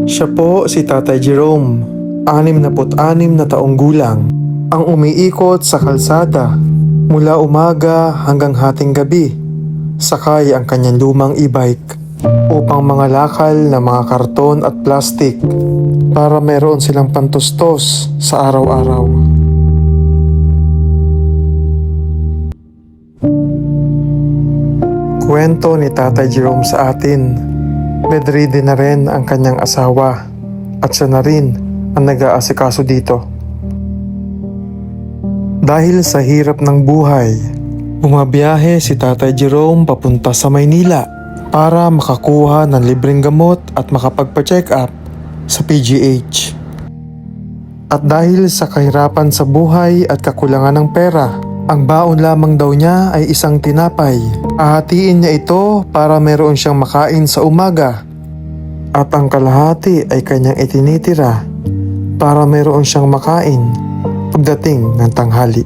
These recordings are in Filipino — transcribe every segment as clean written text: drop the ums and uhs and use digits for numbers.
Siya po si Tatay Jerome, 66 na taong gulang, ang umiikot sa kalsada mula umaga hanggang hating gabi, sakay ang kanyang lumang e-bike upang mga lakal na mga karton at plastik para meron silang pantustos sa araw-araw. Kwento ni Tatay Jerome sa atin, bedridden na rin ang kanyang asawa at siya na rin ang nag-aasikaso dito. Dahil sa hirap ng buhay, bumabiyahe si Tatay Jerome papunta sa Maynila para makakuha ng libreng gamot at makapagpa-check up sa PGH. At dahil sa kahirapan sa buhay at kakulangan ng pera, ang baon lamang daw niya ay isang tinapay. Hahatiin niya ito para meron siyang makain sa umaga at ang kalahati ay kanyang itinitira para meron siyang makain pagdating ng tanghali.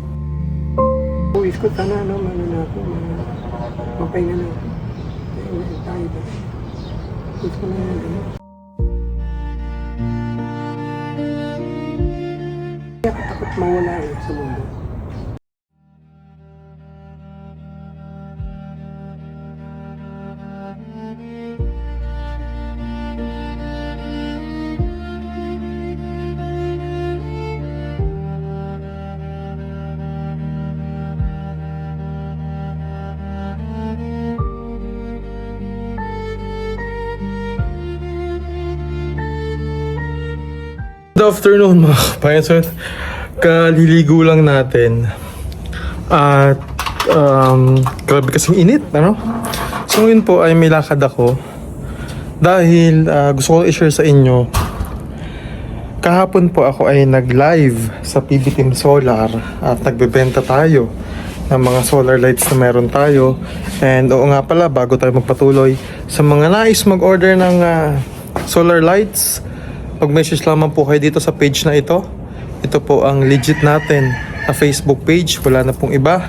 Uwis ko sana, no? Ano na ako, mapahinga na. Tayo ba? Uwis ko na yan. Kaya takot mawala sa mundo. Good afternoon mga kapayason. Kaliligo lang natin. At grabe kasing init, ano? So ngayon po ay may lakad ako. Dahil gusto ko i-share sa inyo. Kahapon po ako ay nag-live sa PB Team Solar at nagbebenta tayo ng mga solar lights na meron tayo. And oo nga pala, bago tayo magpatuloy, sa mga nais mag-order ng solar lights, mag-message lamang po kayo dito sa page na ito. Ito po ang legit natin na Facebook page, wala na pong iba.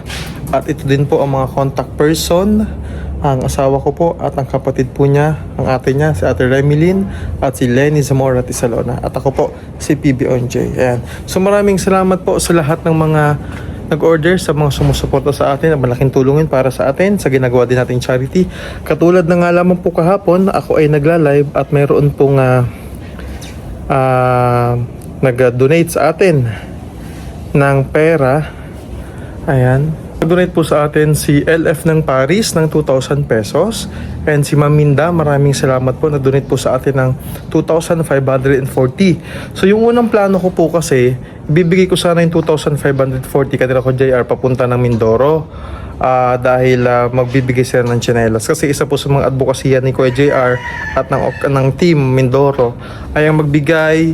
At ito din po ang mga contact person, ang asawa ko po at ang kapatid po niya, ang ate niya, si Ate Remilyn at si Lenny Zamora Tisalona. At ako po, si PB Onj. Ayan. So maraming salamat po sa lahat ng mga nag-order, sa mga sumusuporta sa atin, ang malaking tulungin para sa atin sa ginagawa din nating charity. Katulad na nga lamang po kahapon, ako ay nagla-live at mayroon pong nag-donate sa atin ng pera. Ayan, nag-donate po sa atin si LF ng Paris ng 2,000 pesos and si Ma'am Minda, maraming salamat po, nag-donate po sa atin ng 2,540. So yung unang plano ko po kasi, bibigay ko sana yung 2,540 kanila ko JR papunta ng Mindoro. Dahil magbibigay sila ng tsinelas kasi isa po sa mga advokasya ni Kuya JR at ng team Mindoro ay ang magbigay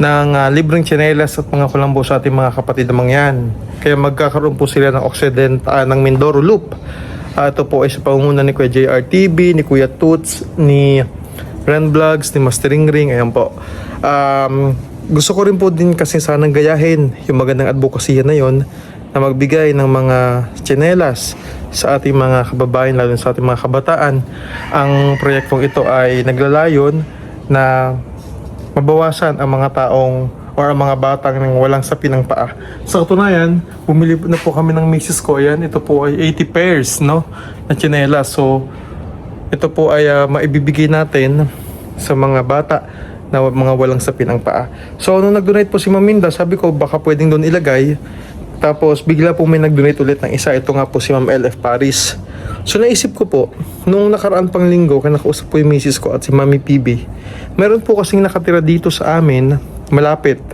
ng libreng tsinelas at mga kulambo sa ating mga kapatid namang yan. Kaya magkakaroon po sila ng Occident ng Mindoro Loop. Ito po ay sa pangunguna ni Kuya JR TV, ni Kuya Toots, ni Ren Vlogs, ni Mastering Ring. Ayan po. Gusto ko rin po din kasi sanang gayahin yung magandang advokasya na yon, na magbigay ng mga tsinelas sa ating mga kababayan, lalo sa ating mga kabataan. Ang proyektong ito ay naglalayon na mabawasan ang mga taong o ang mga batang ng walang sapin ng paa. Sa katunayan, bumili na po kami ng misis ko. Yan, ito po ay 80 pairs, no, na tsinelas. So, ito po ay maibibigay natin sa mga bata na mga walang sapin ng paa. So, nung nag-donate po si Maminda, sabi ko baka pwedeng doon ilagay. Tapos bigla po may nag-donate ulit ng isa. Ito nga po si Ma'am LF Paris. So naisip ko po, nung nakaraan pang linggo, kaya nakausap po yung misis ko at si Mami PB, meron po kasing nakatira dito sa amin, malapit,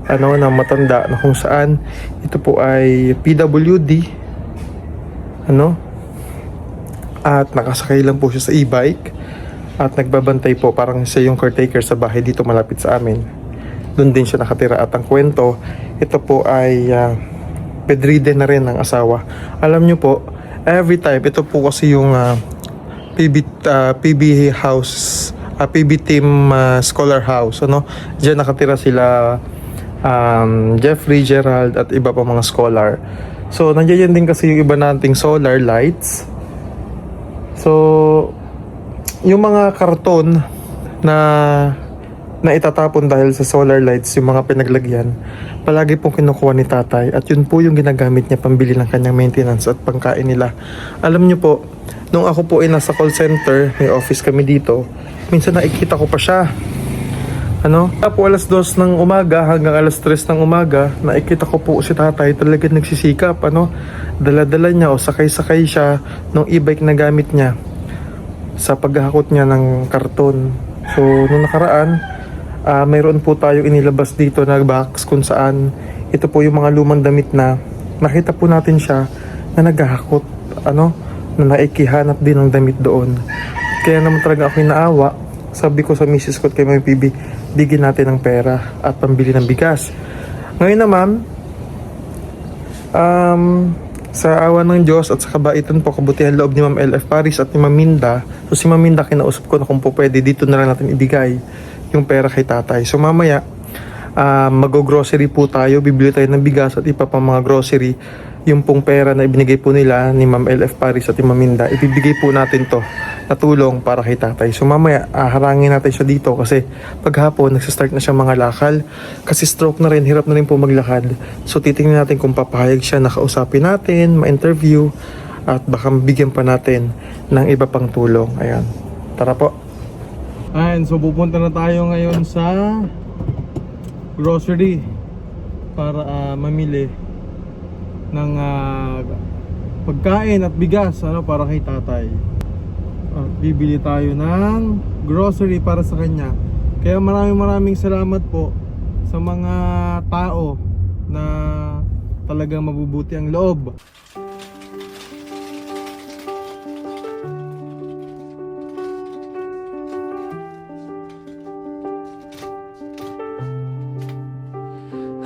na matanda, na kung saan ito po ay PWD, at nakasakay lang po siya sa e-bike at nagbabantay po, parang siya yung caretaker sa bahay dito malapit sa amin. Doon din siya nakatira at ang kwento, ito po ay bedridden na rin ng asawa. Alam nyo po, every time, ito po kasi yung PB house, PB Team Scholar House, Diyan nakatira sila Jeffrey, Gerald at iba pa mga scholar. So nandiyan din kasi yung iba nating solar lights. So yung mga karton na na itatapon dahil sa solar lights yung mga pinaglagyan, palagi pong kinukuha ni tatay at yun po yung ginagamit niya pambili ng kanyang maintenance at pangkain nila. Alam niyo po, nung ako po ay nasa call center, may office kami dito, minsan nakikita ko pa siya. Po alas 2 ng umaga hanggang alas 3 ng umaga, nakikita ko po si tatay talaga nagsisikap, dala-dala niya o sakay-sakay siya nung e-bike na gamit niya sa paghahakot niya ng karton. So, nung nakaraan, mayroon po tayo inilabas dito na box kung saan ito po yung mga lumang damit na nakita po natin siya na naghahakot, na naikihanap din ng damit doon. Kaya naman talaga ako naawa. Sabi ko sa misis ko at kay Mami PB, bigyan natin ng pera at pambili ng bigas. Ngayon naman, sa awa ng Diyos at sa kabaitan po, kabutihan loob ni Ma'am LF Paris at ni Ma'am Minda. So si Ma'am Minda, kinausap ko na kung po pwede, dito na lang natin ibigay yung pera kay tatay. So mamaya, mag-grocery po tayo, bibili tayo ng bigas at ipa pang mga grocery. Yung pong pera na ibinigay po nila ni Ma'am LF Paris at ni Ma'am Minda, ibibigay po natin to na tulong para kay tatay. So mamaya, harangin natin siya dito kasi paghapon, nagsistart na siya mga lakal. Kasi stroke na rin, hirap na rin po maglakad. So titingnan natin kung papahayag siya, nakausapin natin, ma-interview, at baka bigyan pa natin ng iba pang tulong. Ayan, tara po. Ayan, so pupunta na tayo ngayon sa grocery para mamili ng pagkain at bigas para kay tatay. Bibili tayo ng grocery para sa kanya. Kaya maraming salamat po sa mga tao na talagang mabubuti ang loob.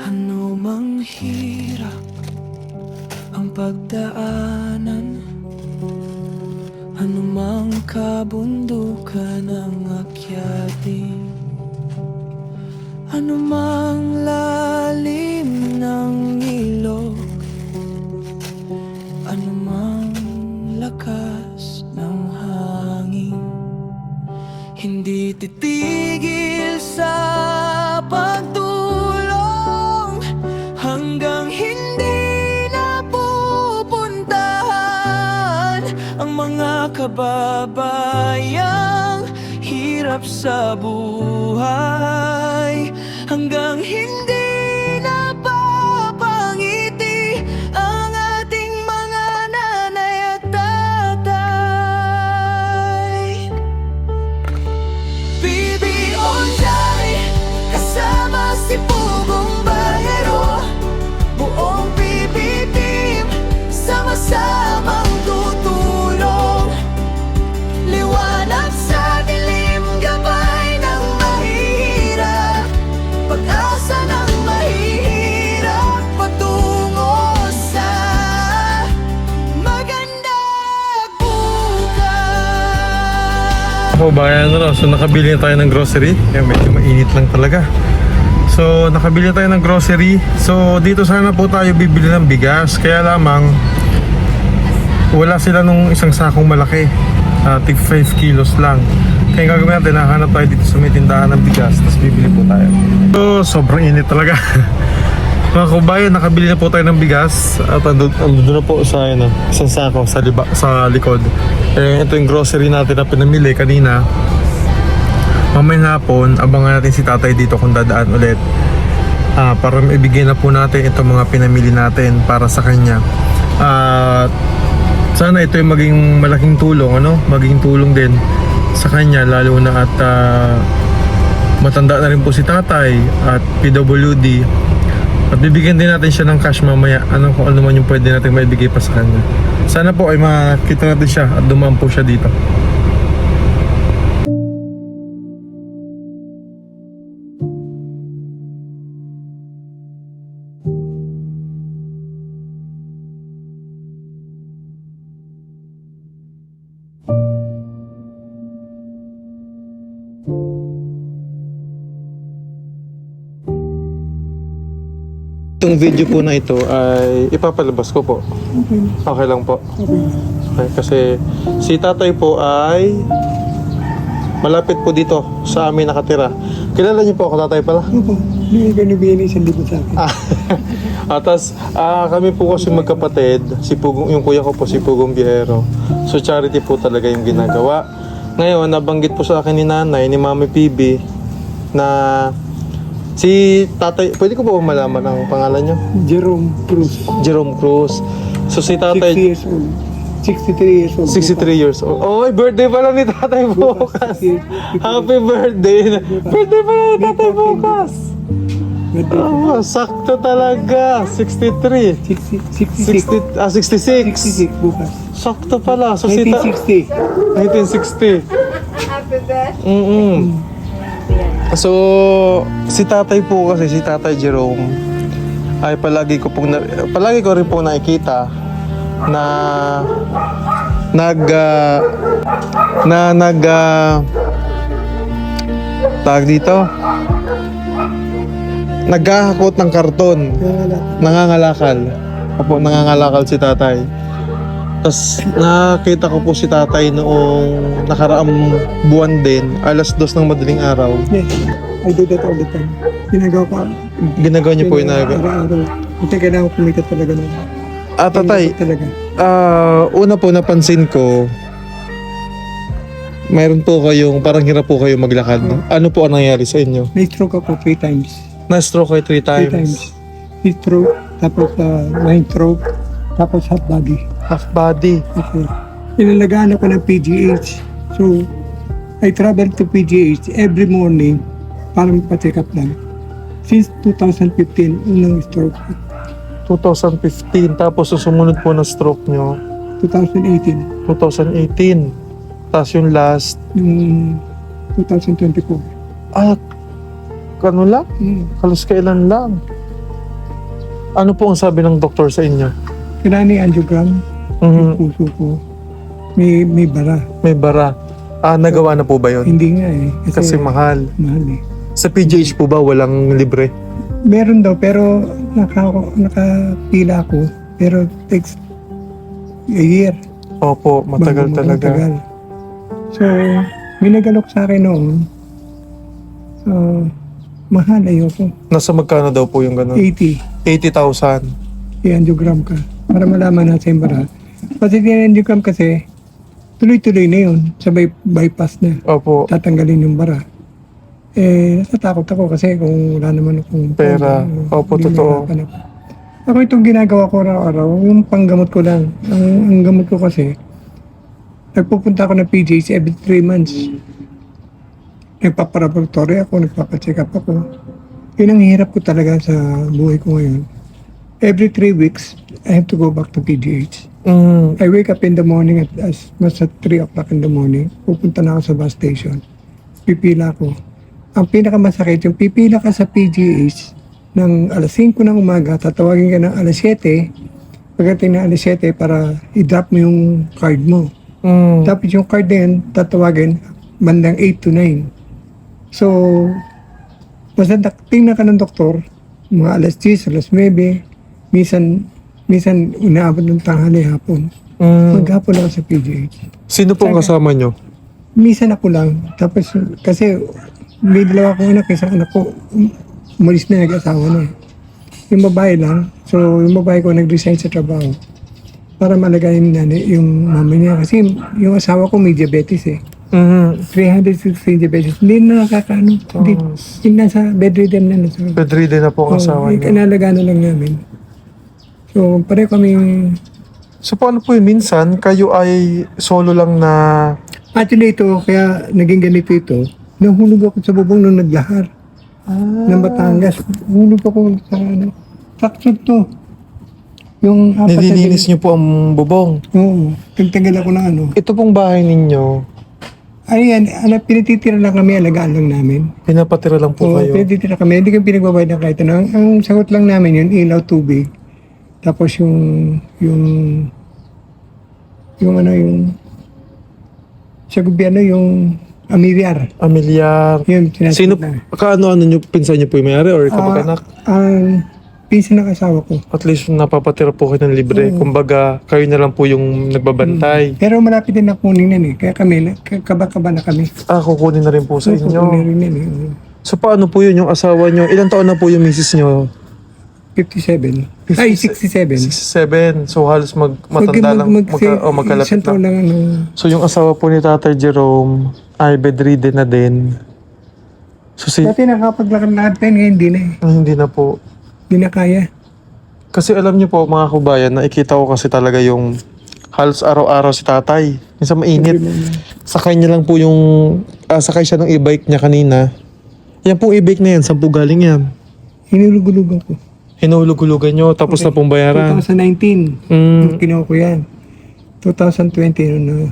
Ano mang hirap ang pagdaanan, anumang kabundukan ang akyatin, anumang lalim ng ilog, anumang lakas ng hangin, hindi titigil sa pagtulong hanggang hindi ang mga kababayang hirap sa buhay, hanggang hindi napapangiti ang ating mga nanay at tatay. PBO Jai, kasama si Pugong Bayero, buong PB team, sama-samang tutulong, liwanag sa dilim, gabay ng mahirap, pag-asa ng mahirap, patungo sa magandang bukas. Bayan so nakabili na tayo ng grocery. Kaya medyo mainit lang talaga. So nakabili tayo ng grocery. So dito sana po tayo bibili ng bigas. Kaya lamang wala sila nung isang sakong malaki, tig 5 kilos lang. Kaya gagawin natin, nahanap tayo dito sa may tindahan ng bigas, tapos bibili po tayo. So sobrang init talaga. Mga kabayan, nakabili na po tayo ng bigas at andun na po sa isang sako sa likod. Ito yung grocery natin na pinamili kanina. Mamayang hapon, abangan natin si tatay dito kung dadaan ulit, para maibigay na po natin itong mga pinamili natin para sa kanya. Sana ito yung maging malaking tulong, maging tulong din sa kanya, lalo na at matanda na rin po si tatay at PWD. At bibigyan din natin siya ng cash mamaya, kung ano man yung pwede natin maibigay pa sa kanya. Sana po ay makita natin siya at dumaan po siya dito. Itong video po na ito ay ipapalabas ko po. Okay lang po. Okay, kasi si tatay po ay malapit po dito sa amin nakatira. Kilala niyo po ako, tatay pala? Opo, binibigay sa libo sa akin. Atas, kami po kasi magkapatid, si Pugong, yung kuya ko po, si Pugong Biyahero. So charity po talaga yung ginagawa. Ngayon, nabanggit po sa akin ni nanay, ni Mami PB, na si tatay, pwede ko po ba malaman ang pangalan niyo? Jerome Cruz, Jerome Cruz. So si 60 tatay, years old. 63 years old. 63 years old. Oh, birthday pala ni tatay bukas. Happy birthday. Birthday pala ni tatay bukas. Birthday. Oh, sakto talaga. 63. 66. 66. 66 bukas. Sakto pala. So, 1960. 1960. Happy birthday. So, si tatay po kasi, si tatay Jerome, ay palagi ko rin po nakikita na tawag dito, naghahakot ng karton. Nangangalakal. Opo, nangangalakal si tatay. Tapos nakita ko po si tatay noong nakaraang buwan din, alas 2 ng madaling araw. Yes, I do that all the time. Ginagawa ko. Ginagawa niyo po yung Araw-araw. Kasi kailangan kumita talaga nun. tatay, Talaga. una po napansin ko, mayroon po kayong, parang hirap po kayo maglakad. Ano po ang nangyari sa inyo? Na-stroke ako 3 times. Na-stroke kayo 3 3 times. times. Stroke, tapos mind stroke, tapos half body. Half body. Okay. Inalagaan ako ng PGH. So, I travel to PGH every morning para magpa-check up lang. Since 2015, unang stroke. 2015. Tapos sumunod po na stroke nyo, 2018, 2018. Tapos yung last, yung 2024. ano lang? Halos kailan lang. Ano po ang sabi ng doktor sa inyo? Kailangan ni angiogram, yung Mhm. puso ko. May bara. May bara. Nagawa na po ba yun? Hindi nga eh. Kasi mahal. mahal eh. Sa PGH po ba walang libre? Meron daw pero nakapila ako. Pero takes a year. Opo, matagal bago talaga. matagal. So, minagalok sa akin noon. Mahal ayoko. Nasa magkano daw po yung gano'n? 80. 80,000. I-angiogram ka. Para malaman natin yung bara. Kasi i-angiogram kasi, tuloy-tuloy na yun. Sa bypass na. Opo. Tatanggalin yung bara. Natatakot ako kasi kung wala naman akong Pera. Opo, totoo. mahirapan ako. Ako itong ginagawa ko araw-araw, yung panggamot ko lang. Ang gamot ko kasi, nagpupunta ako ng PJs every 3 months. Nagpaparaboratory ako, nagpapacheck up ako. Yun ang hirap ko talaga sa buhay ko ngayon. Every 3 weeks, I have to go back to PGH. I wake up in the morning at as much at 3 o'clock in the morning. Pupunta na ako sa bus station. Pipila ko. Ang pinakamasakit, yung pipila ka sa PGH ng alas 5 ng umaga, tatawagin ka ng alas 7, pagdating ng alas 7 para i-drop mo yung card mo. Tapos yung card na yun, tatawagin bandang 8 to 9. So, basta tingnan ka ng doktor, mga alas 10, alas 9, minsan inaabot ng tanghali hapon. Maghapon ako sa PGH. Sino pong kasama nyo? Minsan ako lang. Tapos, kasi may dalawa akong anak, isang anak ko, umalis na, nag-asawa na. Yung babae lang. So, yung babae ko nag-resign sa trabaho para malagayin yung mama niya. Kasi yung asawa ko may diabetes eh. 360 diabetes. Hindi na nakakaano. Hindi nasa bedridden na. Bedridden na po ang asawa nyo. Kanalagaan na lang namin. So, pareho kami. So paano po yun? Minsan, kayo ay solo lang na... Actually ito, kaya naging ganito ito. Nahulog ako sa bubong nung naglahar. Ng Batangas. Hulog ako sa ano. Fracture to. Yung apat na Nililinis nyo po ang bubong. Oo. Tagtagal ako ng ano. Ito pong bahay ninyo, Ayan, pinatitira lang kami, alagaan lang namin. pinapatira lang po Oo, kayo. pinatitira kami. Hindi kami pinagbabayad ng kahit ano. Ang sagot lang namin yun, ilaw, tubig. Tapos yung sa gobyerno, yung amilyar. Amilyar. Yun, tinasagot Sino, namin. kaano-ano nyo, pinsan nyo po yung may-ari or kamag-anak? Ang pinsan ng asawa ko. At least napapatira po kayo ng libre. Kumbaga, kayo na lang po yung nagbabantay. Pero malapit din na kunin yan eh. Kaya kami, kaba-kaba na kami. Kukunin na rin po sa inyo. Kukunin rin yan eh. So paano po yun yung asawa nyo? Ilang taon na po yung misis nyo? 57. Ay, 67. 67. So halos matanda lang. Magkalapit isang taon na. lang ano. So yung asawa po ni Tatay Jerome ay bedridden na din. So Dati nakapaglakad lahat tayo, ngayon hindi na eh. hindi na po. Hindi na kaya. Kasi alam niyo po mga kubayan, nakikita ko kasi talaga yung halos araw-araw si tatay. Minsan mainit. Sakay niya lang po yung, sakay siya ng e-bike niya kanina. Yan pong e-bike na yan, saan po galing yan? Hinulugulugan ko. Hinulog-hulugan nyo, tapos na pong bayaran. 2019, Mm, kinuha ko yan. 2020, ano.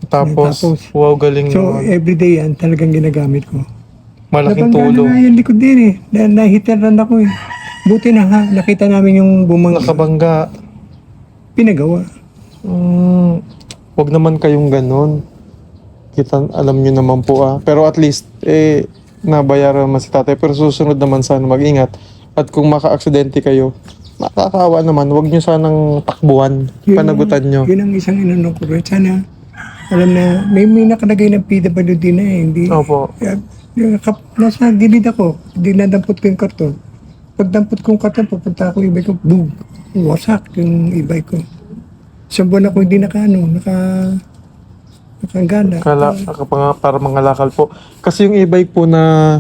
tapos, Tapos. wow, galing So, naman. everyday yan, talagang ginagamit ko. Malaking Nabangga na tulong. nga yung likod din eh. Nahitaran ako eh. Buti na ha, nakita namin yung bumangga. Nakabangga. Pinagawa. Wag naman kayong ganun. Kita, alam nyo naman po Pero at least, nabayaran naman si tatay. Pero susunod naman sana mag-ingat. At kung maka-aksidente kayo, makakaawa naman. Wag nyo sanang takbuhan. Panagutan nyo. Yun ang isang inanong ko. Sana, alam na, may nakalagay ng PWD na eh. Hindi, Opo. nasa gilid ako. Dinadampot ko yung karton. Pagdampot ko yung karton, pupunta ako yung e-bike ko. Boom! Wasak yung e-bike ko. Isang buwan ako hindi nakagana. Para mga lakal po. Kasi yung e-bike po na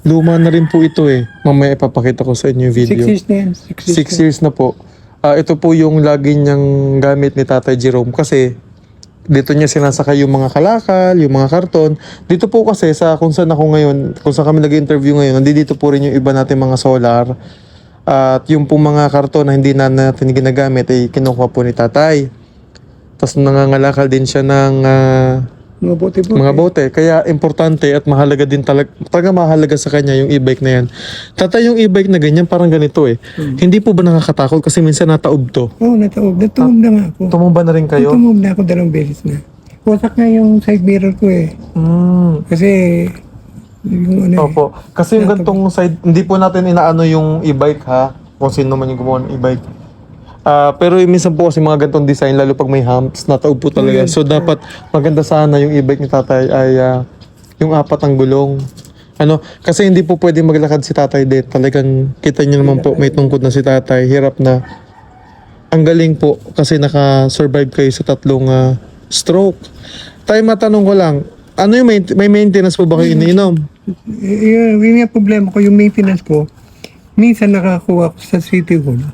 luma na rin po ito eh. Mamaya ipapakita ko sa inyo yung 6 video. years na yan. 6 years na po. Ito po yung lagi niyang gamit ni Tatay Jerome kasi dito niya sinasakay yung mga kalakal, yung mga karton. Dito po kasi kung saan ako ngayon, kung saan kami nag-interview ngayon, nandito po rin yung iba natin mga solar. At yung pong mga karton na hindi na natin ginagamit ay kinukuha po ni Tatay. Tapos nangangalakal din siya ng Mga bote. mga bote. Kaya importante at mahalaga din talaga mahalaga sa kanya yung e-bike na yan. Tatay, yung e-bike na ganyan parang ganito eh. Hindi po ba nakakatakot kasi minsan nataob to? Oo, nataob. Nataob na nga ako. Tumumba na rin kayo? Nataob na ako 2 beses na. Wasak na yung side mirror ko eh. Kasi, yung ano Opo. Kasi yung gantong side, hindi po natin inaano yung e-bike ha. Kung sino man yung gumawa ng e-bike. Pero yung minsan po kasi mga gantong design, lalo pag may humps, nataob po talaga. So dapat maganda sana yung e-bike ni tatay ay yung 4 ang gulong. Kasi hindi po pwede maglakad si tatay din. Talagang kita niyo naman po, may tungkod na si tatay. Hirap na. Ang galing po kasi naka-survive kayo sa 3 stroke. Tay, matanong ko lang, ano yung may maintenance po ba kayo iniinom? Yun yung problema ko, yung maintenance ko. Minsan nakakuha ko sa City Hall.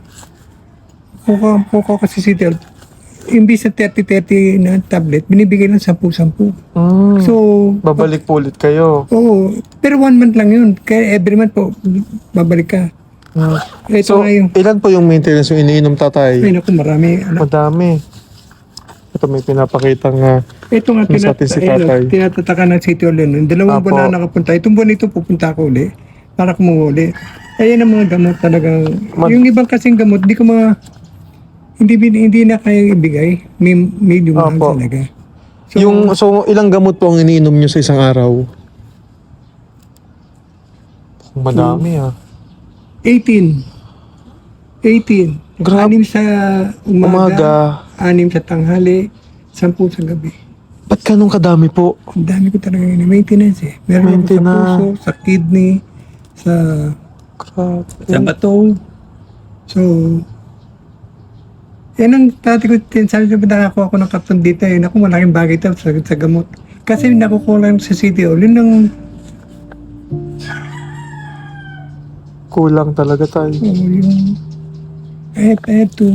Kukuha ko sa City Hall. Imbis sa 30-30 na tablet, binibigay lang 10-10. So, Babalik po ulit kayo. oo. Pero 1 month lang yun. Kaya every month po, babalik ka. Ito So, nga yung, ilan po yung maintenance yung iniinom tatay? ay naku, marami. Madami. Ito may pinapakitang Ito nga, Nasa atin si tatay. tinatataka ng City Hall yun. 2 buwan Apo. na nakapunta. Itong buwan ito, pupunta ako uli. Para kumuha uli. Ayan ang mga gamot talagang. Yung ibang kasing gamot, hindi na kaya ibigay. Medium lang Apo. talaga. so ilang gamot po ang iniinom nyo sa isang araw? Madami 18. Grabe. 6 sa umaga, Umaga. 6 sa tanghali, 10 sa gabi. Ba't ganun kadami po? Ang dami ko talaga yun. Maintenance eh. Meron ako sa Maintenance. puso, sa kidney, sa bato. So, yan ang dati ko, sabi ko, nakakuha ko ng karton dito eh. Naku, malaking bagay ito sa gamot. Kasi nakukulang sa City Hall. Yun ang, Kulang talaga tayo. yung, I had to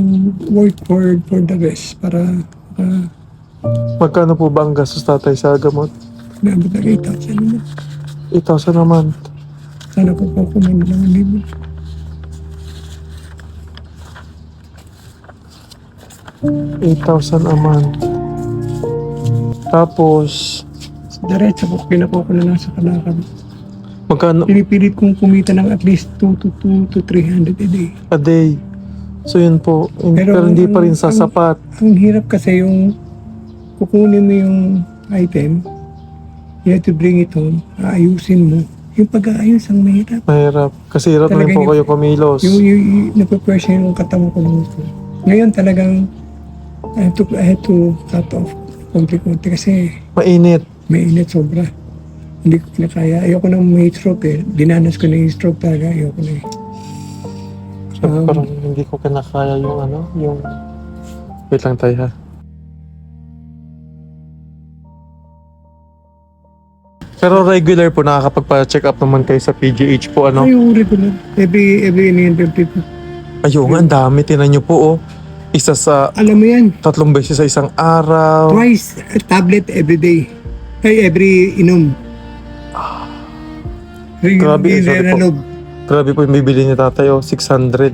work for the rest para Magkano po ba ang gastos tatay sa gamot? nabot na 8,000 naman. 8,000 naman. Sana ko pa kumain ng libo. $8,000 a month. Tapos, Diretso ko, pinakuha ko na lang sa kalakal. magkano Pinipilit kong kumita ng at least 2 to 300 a day. a day? So yun po. Pero hindi pa rin sasapat. Ang hirap kasi yung kukunin mo yung item, you have to bring it home, aayusin mo. Yung pag-aayos ang mahirap. Mahirap. Kasi hirap na rin Talaga po kayo kumilos. Yung napapressure yung katawan ko ng gusto. Ngayon talagang I had to cut off konti-konti kasi Mainit. may init sobra. Hindi ko kinakaya. Ayoko na may stroke eh. Dinanas ko na yung stroke talaga. Ayoko na eh. Parang hindi ko kinakaya yung yung... Wait lang tayo ha. Pero regular po, nakakapagpa-check up naman kayo sa PGH po, ano? Ay, uri ko na. Every 50. Ayun nga, ang dami. Tinan nyo po, oh. Isa sa Alam mo yan, 3 beses sa isang araw. twice a tablet every day. Ay, every inom. Grabe, sorry po. Renolog. Grabe po yung bibili ni tatay, oh. 600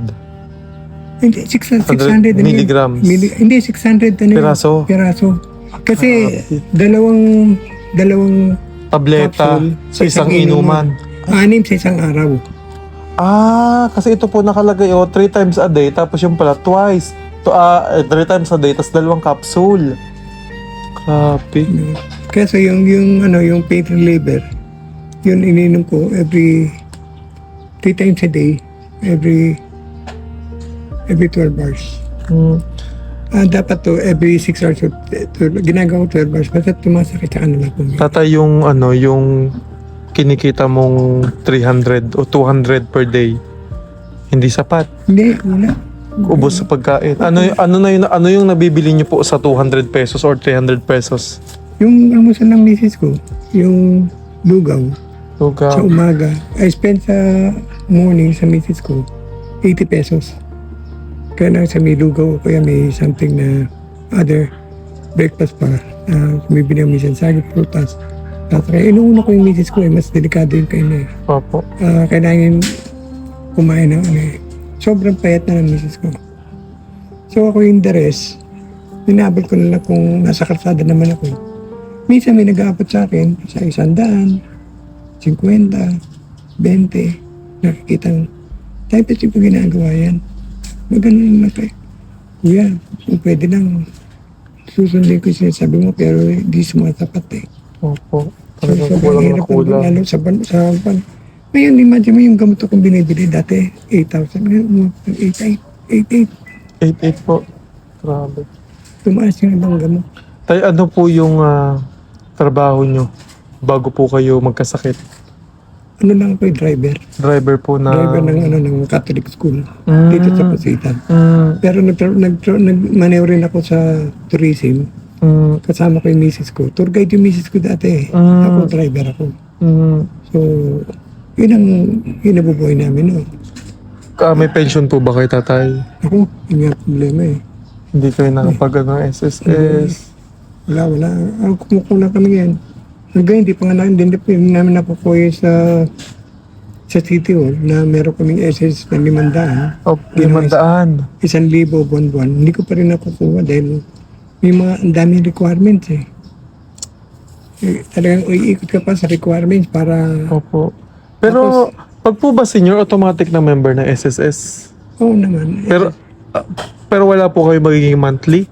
Hindi, 600 milligrams. Hindi, 600 Piraso. Piraso. Kasi dalawang Tableta capsule sa isang inuman. 6 sa isang araw. Ah, kasi ito po nakalagay, oh, 3 times a day, tapos yung pala twice. 3 times a day, tapos 2 capsule. Grabe. Kasi yung pain reliever, yun ininom ko every 3 times a day, every 12 hours. Hmm. Dapat to every 6 hours, ginagawa ko 12 hours, basta tumasakit sa kanila ko. Tatay, yung yung kinikita mong 300 o 200 per day, hindi sapat. Hindi, wala. Ubos sa pagkain. Ano yung nabibili niyo po sa 200 pesos or 300 pesos? Yung almusal ng misis ko, yung lugaw, sa Lugaw. umaga, I spend sa morning sa misis ko, 80 pesos. Kaya na sa may lugaw, kaya may something na other breakfast pa. May binamisan saging, prutas. Kaya inuuna ko yung misis ko mas delikado yung kayo na eh. Opo. Kailangan kumain ng sobrang payat na ng misis ko. So ako yung the rest, binabal ko na lang kung nasa kalsada naman ako. Minsan may nag-aabot sa akin sa 100, 50, 20, nakikita tayo pa siya ginagawa yan. Maganon na kayo. Kuya, kung pwede lang, susundin ko yung sinasabi mo pero hindi sumasapat eh. Opo. So, Talagang sobrang kulang na hirap kulang. lalo sa ban. Ngayon, imagine mo yung gamot akong binibili dati, 8,000. Ngayon, 8,800. 8 po. Grabe. Tumaas yung ibang gamot. Tay, ano po yung trabaho nyo bago po kayo magkasakit? Ano lang ako yung driver. Driver po na... Driver ng Catholic school. Mm. Dito sa Pasitan. Mm, Pero nag-maneho rin ako sa tourism. mm, Kasama ko yung misis ko. Tour guide yung misis ko dati. Mm. Ako, driver ako. mm. So, yun ang nabubuhay namin. No? May pension po ba kayo, tatay? Ako, yun nga problema eh. Hindi kayo nakapag SSS? Wala. Kumukulang kami yan. Hanggang hindi pa nga namin nakukuha sa City Hall na meron kaming SS na 500. O, 500. 1,000 buwan-buwan. Hindi ko pa rin nakukuha dahil may ang daming requirements eh. Talagang iikot ka pa sa requirements para... Opo. Pero, pag po ba senior, automatic na member ng SSS? Oo naman. Pero wala po kayo magiging monthly?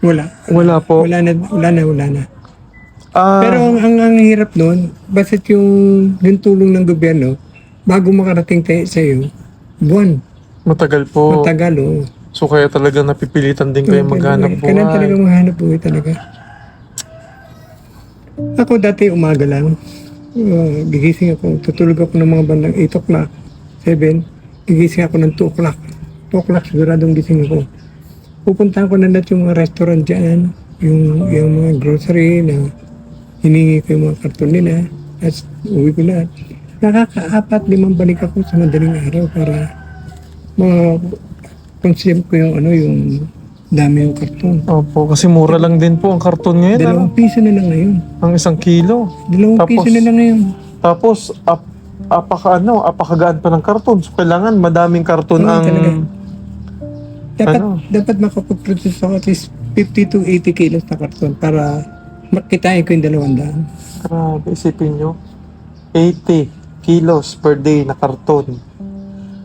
Wala. Wala po. Wala na. Ah, Pero ang hirap nun, basta't yung tulong ng gobyerno, bago makarating sa iyo, buwan, matagal po. matagal oh. So kaya talaga napipilitan din kayo maghanap buhay. Kailan talaga maghanap buhay talaga. Ako dati umaga lang, gigising ako, tutulog ako ng mga bandang 8 o'clock, 7, gigising ako ng 2 o'clock. 2 o'clock siguradong gising ako. Pupuntahan ko na lahat yung mga restaurant dyan, yung mga grocery na hiningi ko yung mga karton nila, at uwi ko lahat. Nakaka-4-5 balik ako sa madaling araw para consume ko yung dami yung karton. Opo, kasi mura lang din po ang karton ngayon. 2 piso na lang ngayon. Ang 1 kilo. 2 piso na lang ngayon. Tapos, apakagaan pa ng karton. So, kailangan madaming karton Oo, ang... talaga. Ano? Dapat makapag-produce ako at least 50 to 80 kilos na karton para makitain ko yung 200. Grabe, isipin nyo. 80 kilos per day na karton.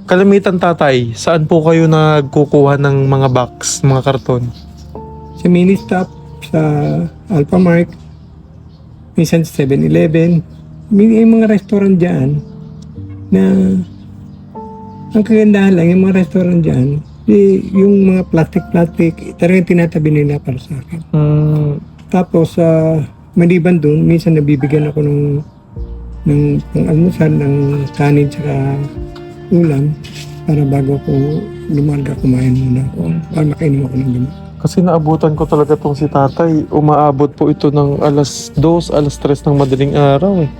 Kalamitan, tatay, saan po kayo nagkukuha ng mga box, mga karton? Sa mini stop, sa Alphamart, minsan sa 7-Eleven, may mga restaurant dyan na ang kagandahan lang, yung mga restaurant dyan, yung mga plastic, talagang tinatabi nila para sa akin. Mm, Tapos, Maliban doon, minsan nabibigyan ako ng almusal, ng kanin tsaka ulam para bago ako lumarga, kumain muna ako para makainom ako ng gamot. Kasi naabutan ko talaga tong si tatay. Umaabot po ito ng alas 2, alas 3 ng madaling araw eh.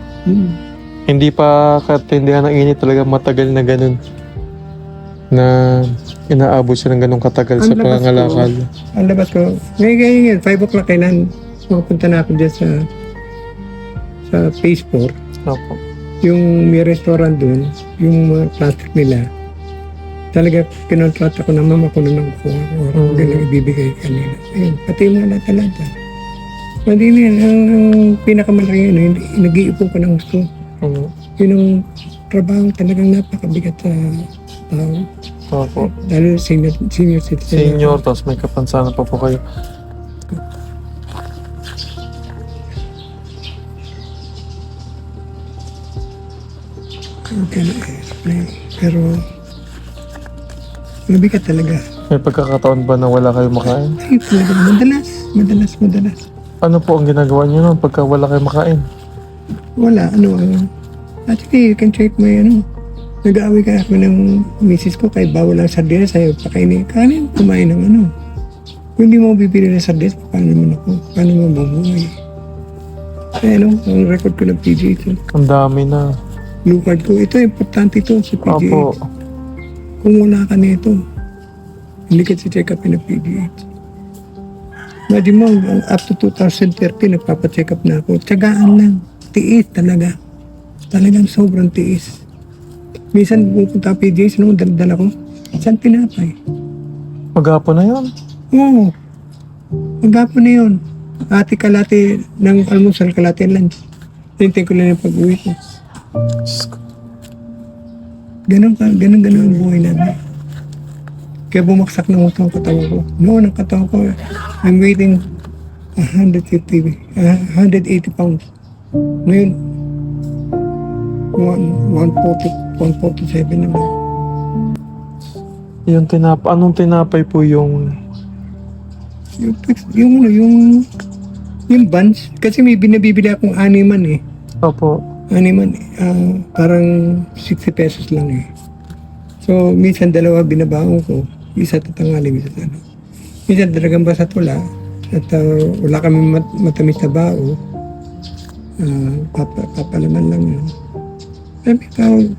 Hindi pa katindihan ng init, talaga matagal na ganun. Na inaabot siya ng ganun katagal sa Ang labas pangangalakal. Ang labas ko, ngayon, 5 o'clock kailan, pupunta na ako dyan sa Phase 4. Opo. Yung may restaurant doon, yung mga plastic nila, talaga kinontrata ko na mama ko na lang ko ganun ibibigay kanila. Ayun, pati yung mga lata-lata. Hindi na yan, ang pinakamalaki yun, nag-iipon ko ng gusto. Yun ang trabaho talagang napakabigat sa tao. Opo. Lalo senior citizen. Senior, tapos may kapansanan pa po kayo. Okay na pero mabigat talaga. May pagkakataon ba na wala kayong makain? Ay, talaga, madalas. Ano po ang ginagawa niyo nun pagka wala kayong makain? Wala, actually, you can check my, nag-aaway ka ako ng misis ko kahit bawal ang sardinas, ayaw pakainin. Kanin, kumain ng Kung hindi mo bibili ng sardinas, paano mo mabubuhay? Kaya ang record ko ng PGH, Ang dami na. blue card ko, ito, importante ito sa PGH. Opo. Kung wala ka nito, hindi ka si-check up ng PGH. Imagine mo, up to 2030, nagpapacheck up na ako. Tiyagaan lang. Tiis talaga. Talagang sobrang tiis. Minsan pupunta ako PGH, dala ko. Isang tinapay. Maghapon na yun. Oo. Maghapon na yun. Ate kalate ng almusal, kalate lunch. Hintay ko lang yung pag-uwi ko. Ganun ang buhay namin. Kaya bumaksak na utang ang katawan ko. Noon ang katawan ko, I'm waiting 180 pounds. Ngayon, 147 naman. Anong tinapay po yung... Yung buns, kasi may binabibili akong animan eh. Opo. Animan, parang 60 pesos lang eh. So, minsan dalawa binabaon ko. Isa tatangali, minsan Minsan talagang basta wala. At wala kami matamis na bao. Papalaman lang yun.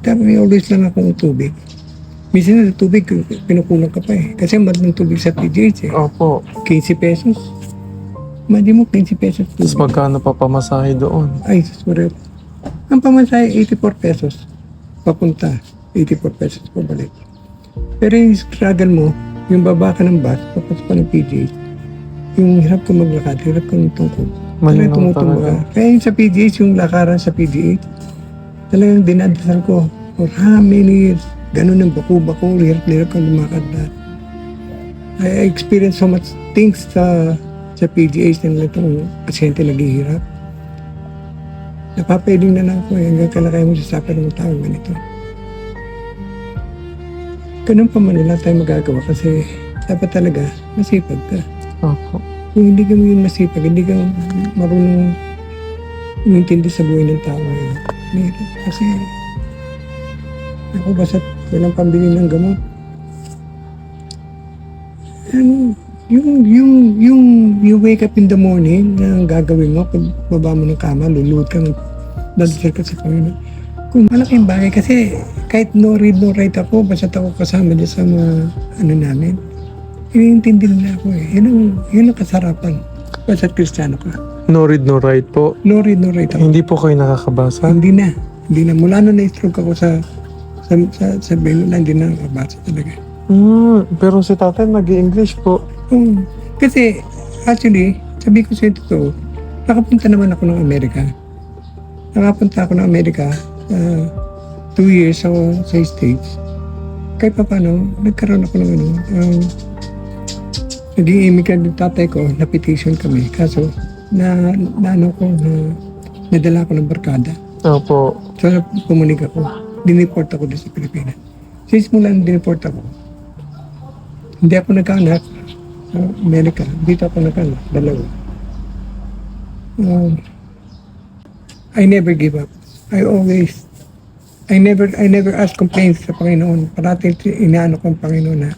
May always lang akong tubig. Minsan na tubig, pinukulang ka pa eh. Kasi mahal ng tubig sa PGH eh. Opo. 15 pesos. Madi mo 15 pesos Tapos tubig. magkano pa pamasahe doon? Ay, sorry. Ang pamasahe, 84 pesos. Papunta, 84 pesos pabalik. Pero yung struggle mo, yung baba ka ng bus, papasok ka ng PGH, yung hirap ka maglakad, hirap ka ng tungkol. Talagang Malinaw tumutubo talaga. ka. Kaya yung sa PGH, yung lakaran sa PGH, talagang dinadasal ko for how many years. Ganun ang bako-bako, hirap kang lumakad lahat. I experienced so much things sa PGH na itong pasyente naghihirap. Napapailing na lang ako eh, hanggang kalakay mo sa sakit ng tao ganito. Ganun pa man wala tayong magagawa kasi dapat talaga masipag ka. Opo. Kung hindi ka mo yun masipag, hindi ka marunong umintindi sa buhay ng tao eh. Mahirap kasi ako basta walang pambili ng gamot. You wake up in the morning, na ang gagawin mo, pag baba mo ng kama, luluhod ka, dadasal ka sa Panginoon. Kung malaking bagay, kasi kahit no read, no write ako, basta ako kasama dyan sa mga namin, iniintindi nila ako eh. Yun ang kasarapan. Basta Kristiyano ka. No read, no write po. No read, no write ako. Hindi po kayo nakakabasa? Hindi na. Mula na na-stroke ako sa Benula, hindi na nakabasa talaga. Pero si tatay nag-i-English po. Kasi, actually, sabi ko sa ito, nakapunta naman ako ng Amerika. Nakapunta ako ng Amerika, 2 years ako sa States. Kahit pa paano, nagkaroon ako ng naging immigrant yung tatay ko, na petition kami. Kaso, nadala ko ng barkada. Opo. So, pumunig ako. Dineport ako doon sa Pilipinas. Since mula nang dineport ako, hindi ako nagkaanak sa Amerika. Dito ako nagkaanak, dalawa. I never give up. I never ask complaints sa Panginoon. Parati inaano ko ang Panginoon na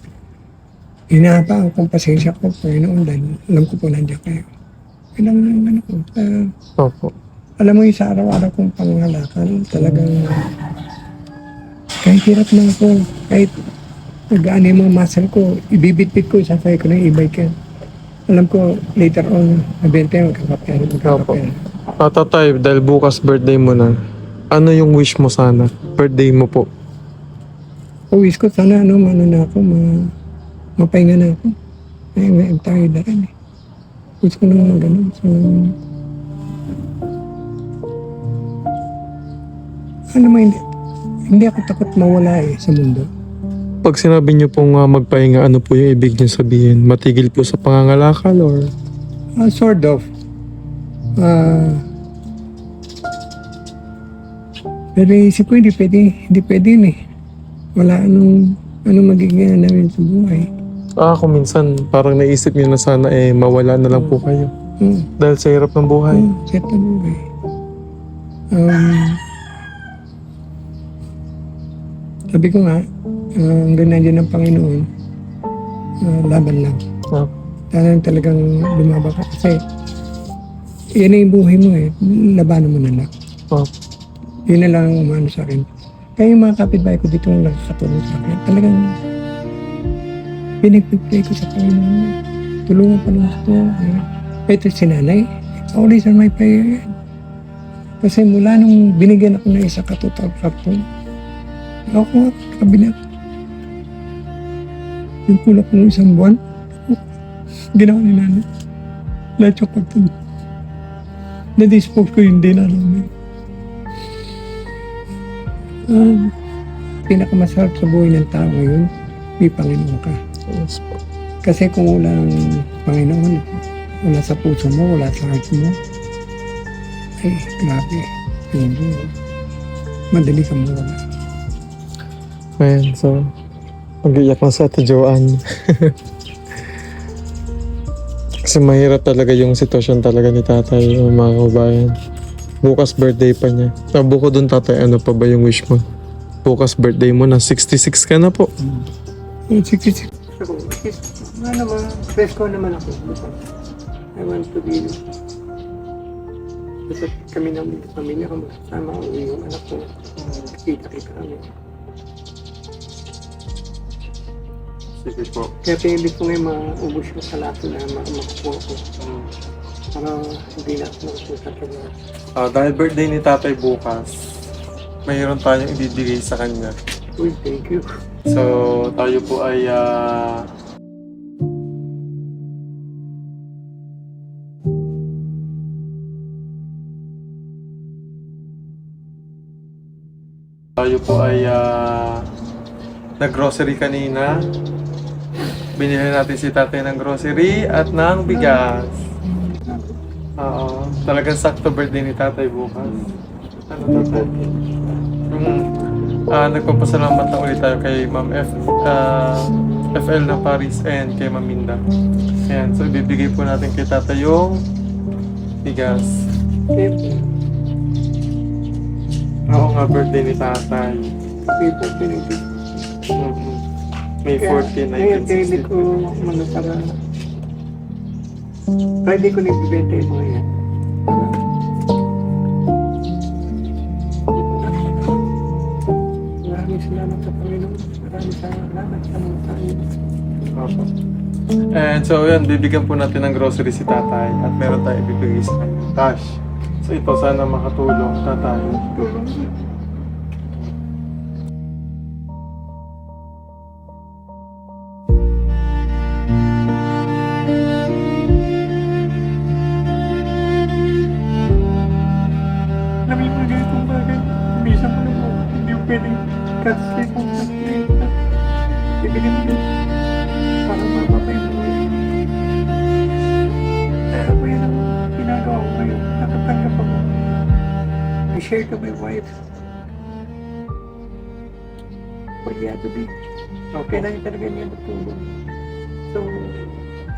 hinahaba akong pasensya ko, Panginoon, dahil alam ko po nandiyan kayo. Yun ang ano ko. Opo. Alam mo yung sa araw-araw kong pangangalakan, talagang kahit hirap na ako, kahit nag-ano yung mga muscle ko, ibibit-bit ko, isasakay ko na yung e-bike yan. Alam ko, later on, nabenta yung magkakapera. Tatay, dahil bukas birthday mo na, ano yung wish mo sana? Birthday mo po. Wish ko sana, ano na ako, mapahinga na ako. Ay, tayo na rin eh. Wish ko naman ganun. So, ano mo, hindi ako takot mawala eh sa mundo. Pag sinabi niyo pong magpahinga, ano po yung ibig niyo sabihin? Matigil po sa pangangalakal or? Sort of. Pero isip ko, hindi pwede yun eh. Wala anong magiging namin sa buhay. Kung minsan, parang naisip niyo na sana mawala na lang po kayo. Dahil sa hirap ng buhay. Set na buhay. Sabi ko nga, hanggang nandiyan ng Panginoon, laban lang. Talagang lumaba ka kasi yan na yung buhay mo eh. Labanan mo na lang. Yun na lang ang umano sa akin. Kaya yung mga kapitbahay ko dito ang nakakatulong sa akin. Talagang pinagpipray ko sa Panginoon. Tulungan pa lang ako. Ito si nanay. Always on my prayer. Kasi mula nung binigyan ako ng isa karton, ako kabinet. Yung kulak ng isang buwan, ginawa ni nanay. Lahat yung karton. Na-dispose ko yung dinner namin. Pinakamasarap sa buhay ng tao ngayon, may Panginoon ka. Yes po. Kasi kung wala ng Panginoon, wala sa puso mo, wala sa heart mo, ay grabe. Hindi. Madali ka mawala. Ayan, so mag-iyak na sa Ate Joanne. Kasi mahirap talaga yung sitwasyon talaga ni tatay, mga kabayan. Bukas birthday pa niya. Bukod dun tatay, ano pa ba yung wish mo? Bukas birthday mo na, 66 ka na po. 66. Naman, presko naman ako. I want to be, basta kami namin, pamilya ko, sama ko, yung anak ko, kita-kita kami. Sige po. Kaya pinibig ko ngayon maubos ko sa lahat na makakuha ko. Para hindi na ako nakapunta sa Dahil birthday ni tatay bukas, mayroon tayong ibibigay sa kanya. Uy, thank you. So, tayo po ay nag-grocery kanina. Binili natin si tatay ng grocery at ng bigas. Talagang sakto birthday ni tatay bukas. Ano tatay? Nagpapasalamat na ulit tayo kay Ma'am FL ng Paris and kay Ma'am Minda. Ayan, so ibibigay po natin kay tatay yung bigas. Oo nga, birthday ni tatay. People pinibig. May 14, Ngayon, pinibig ko para hindi ko nabibenta yung mga yan. Maraming salamat sa Panginoon. Maraming salamat sa mga tayo. And so yan, bibigyan po natin ng grocery si tatay at meron tayo ibibigay sa kanya. Cash. So ito sana makatulong tatay. Namin mga ganitong bagay. Bisa mo naman. Hindi ko pwedeng kasi kung bibigyan mo din. Para mapapay mo. Kaya po yan ang ginagawa ko ngayon. Natatanggap ako. I share to my wife. What you have to be. Okay lang yung talaga niya natulong. So,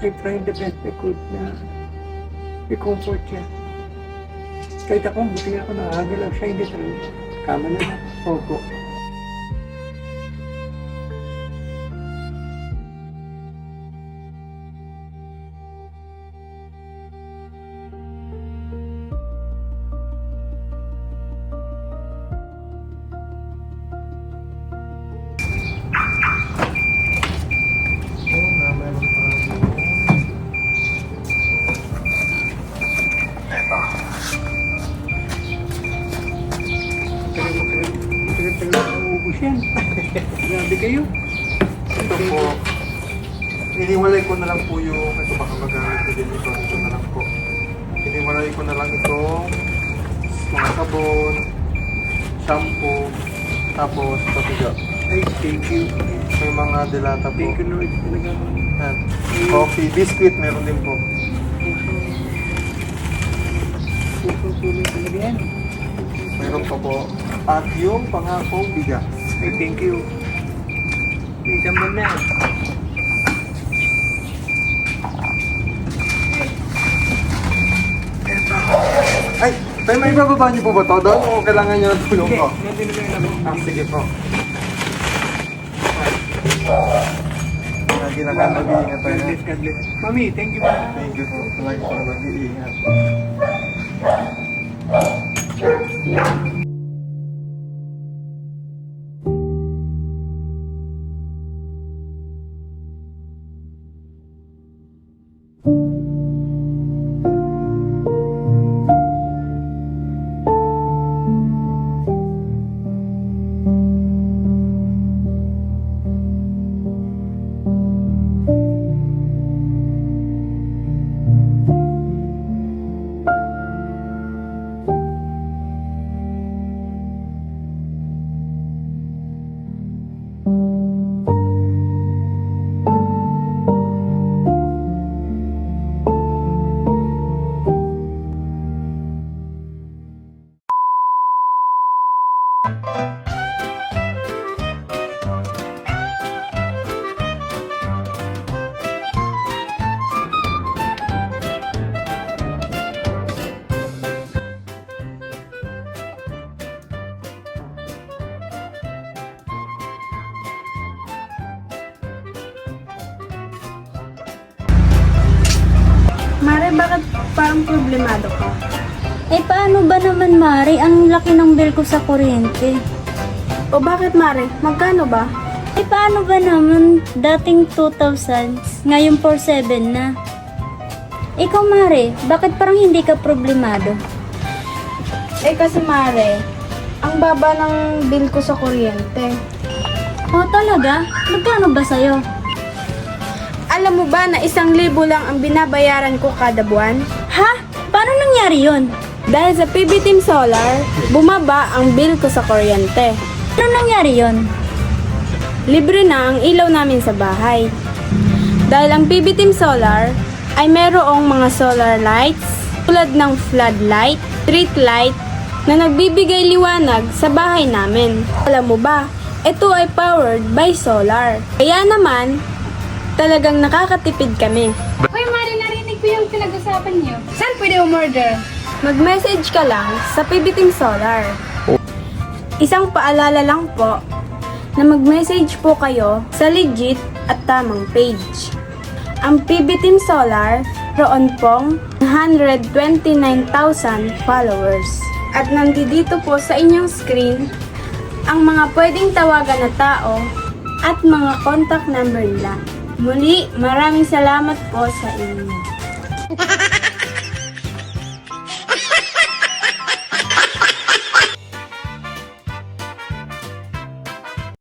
I tried the best I could na i-comfort siya. Kahit ako, buti nga ako naaga lang siya, hindi talaga. Kama na lang. Opo. Oo nga, meron pa. Tagal-tagal na uubos yan. Grabe kayo. Ito po. Iniwalay ko na lang po yung, ito baka magamit ko din ito. Ito na lang po. Iniwalay ko na lang itong mga sabon, shampoo, tapos papiga. Ay, thank you. May mga dilata po. Thank you, Lord. Talaga. Yan. Coffee, biscuit, meron din po. Puso-puso talaga yan. Meron pa po. At yung pangakong bigas. Ay, thank you. May tambal na. Ay! Tayo, may bababa niyo po ba ito doon? O kailangan niyo ng tulong ko? Nandun na lang ako. Sige po. Lagi na kayo mag-iingat tayo. God bless, God bless. Mami, thank you, ma. Thank you po. Lagi po mag-iingat. Mare, bakit parang problemado ka? Eh, paano ba naman, Mari? Ang laki ng bill ko sa kuryente. O bakit, Mare? Magkano ba? Eh, paano ba naman? Dating 2,000, ngayon 4,700 na. Ikaw, Mari, bakit parang hindi ka problemado? Eh kasi, Mare, ang baba ng bill ko sa kuryente. Oh, talaga? Magkano ba sa'yo? Alam mo ba na 1,000 lang ang binabayaran ko kada buwan? Ha? Paano nangyari yun? Dahil sa PB Team Solar, bumaba ang bill ko sa kuryente. Paano nangyari yun? Libre na ang ilaw namin sa bahay. Dahil ang PB Team Solar ay merong mga solar lights tulad ng floodlight, street light na nagbibigay liwanag sa bahay namin. Alam mo ba, ito ay powered by solar. Kaya naman, talagang nakakatipid kami. Hoy, Mari, narinig ko yung pinag-usapan niyo. Saan pwede umorder? Mag-message ka lang sa PB Team Solar. Isang paalala lang po na mag-message po kayo sa legit at tamang page. Ang PB Team Solar, roon pong 129,000 followers. At nandito po sa inyong screen ang mga pwedeng tawagan na tao at mga contact number nila. Muli, maraming salamat po sa inyo.